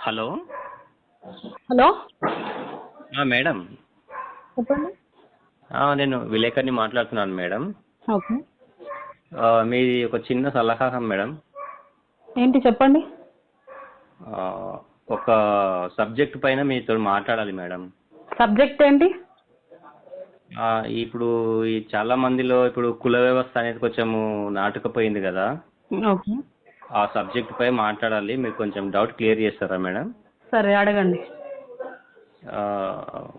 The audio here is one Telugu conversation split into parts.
హలో. Hello madam. చెప్పండి. నేను విలేకరిని మాట్లాడుతున్నాను మేడం. ఓకే. మీది ఒక చిన్న సలహా మేడం. ఏంటి చెప్పండి. ఆ, ఒక సబ్జెక్ట్ పైన మీతో మాట్లాడాలి మేడం. సబ్జెక్ట్ ఏంటి? ఇప్పుడు ఈ చాలా మందిలో ఇప్పుడు కుల వ్యవస్థ అనేది కొంచెము నాటుకుపోయింది కదా. ఓకే. ఆ సబ్జెక్ట్ పై మాట్లాడాలి. మీరు కొంచెం డౌట్ క్లియర్ చేస్తారా మేడం? సరే అడగండి. ఆ,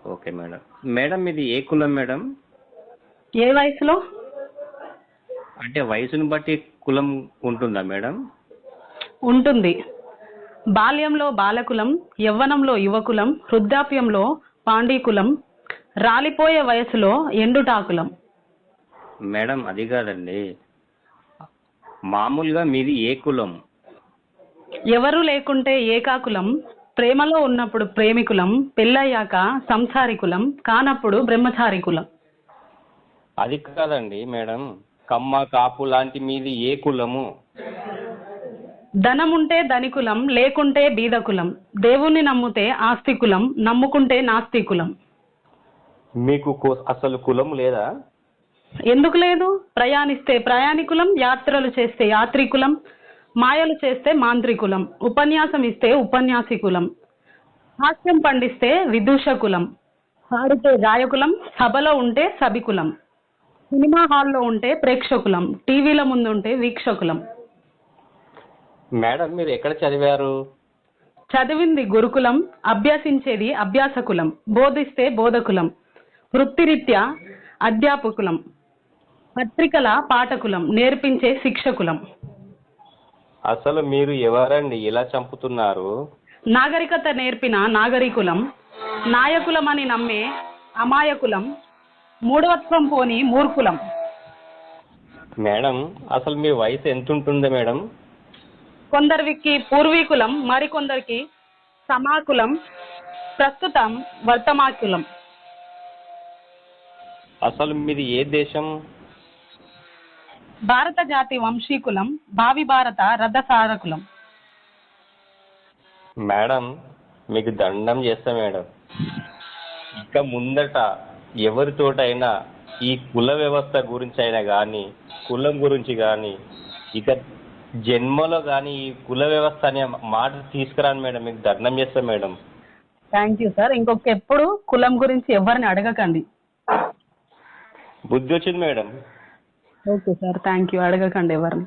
ఓకే మేడం. మేడం మీది ఏ కులం మేడం? ఏ వయసులో? అంటే వయసుని బట్టి కులం ఉంటుందా మేడం? ఉంటుంది. బాల్యంలో బాలకులం, యవ్వనంలో యువకులం, వృద్ధాప్యంలో పాండీకులం, రాలిపోయే వయసులో ఎండుటాకులం. మేడం అది కాదండి, మామూలుగా మీది ఏ కులం? ఎవరు లేకుంటే ఏకాకులం, ప్రేమలో ఉన్నప్పుడు ప్రేమికులం, పెళ్ళయ్యాక సంసారికులం, కానప్పుడు బ్రహ్మచారికులం. అది కాదండి మేడం, కమ్మ కాపు లాంటి మీది ఏ కులము? ధనముంటే ధనికులం, లేకుంటే బీదకులం, దేవుణ్ణి నమ్మితే ఆస్తికులం, నమ్ముకుంటే నాస్తికులం. మీకు అసలు కులం లేదా? ఎందుకు లేదు? ప్రయాణిస్తే ప్రయాణికులం, యాత్రలు చేస్తే యాత్రికులం, మాయలు చేస్తే మాంత్రికులం, ఉపన్యాసం ఇస్తే ఉపన్యాసికులం, హాస్యం పండిస్తే విదూషకులం, పాడితే గాయకులం, సభలో ఉంటే సభికులం, సినిమా హాల్లో ఉంటే ప్రేక్షకులం, టీవీల ముందు ఉంటే వీక్షకులం. మేడం మీరు ఎక్కడ చదివారు? చదివింది గురుకులం, అభ్యసించేది అభ్యాసకులం, బోధిస్తే బోధకులం, వృత్తిరీత్యా అధ్యాపకులం, పత్రికల పాఠకులం, నేర్పించే శిక్షకులం. అసలు మీరు ఎవరండి ఇలా చంపుతున్నారు? నాగరికత నేర్పిన నాగరికులం, నాయకులమని నమ్మే అమాయకులం, మూఢత్వం పోని మూర్ఖులం. మేడం అసలు మీ వయసు ఎంత ఉంటుంది మేడం? కొందరికి పూర్వీకులం, మరికొందరికి సమాకులం, ప్రస్తుతం వర్తమాకులం. అసలు మీది ఏ దేశం? భారత జాతి వంశీకులం, భావి భారత రథసారకులం. మేడం మీకు దండం చేస్తా మేడం, ఇక ముందట ఎవరితోటైనా ఈ కుల వ్యవస్థ గురించి అయినా కానీ, కులం గురించి కానీ, ఇక జన్మలో కానీ ఈ కుల వ్యవస్థ అనే మాట తీసుకురాను మేడం. మీకు దండం చేస్తా మేడం. Thank you sir. ఇంకొక ఎప్పుడు కులం గురించి ఎవరిని అడగకండి. బుద్ధి వచ్చింది madam. Okay sir, thank you. అడగకండి ఎవరిని.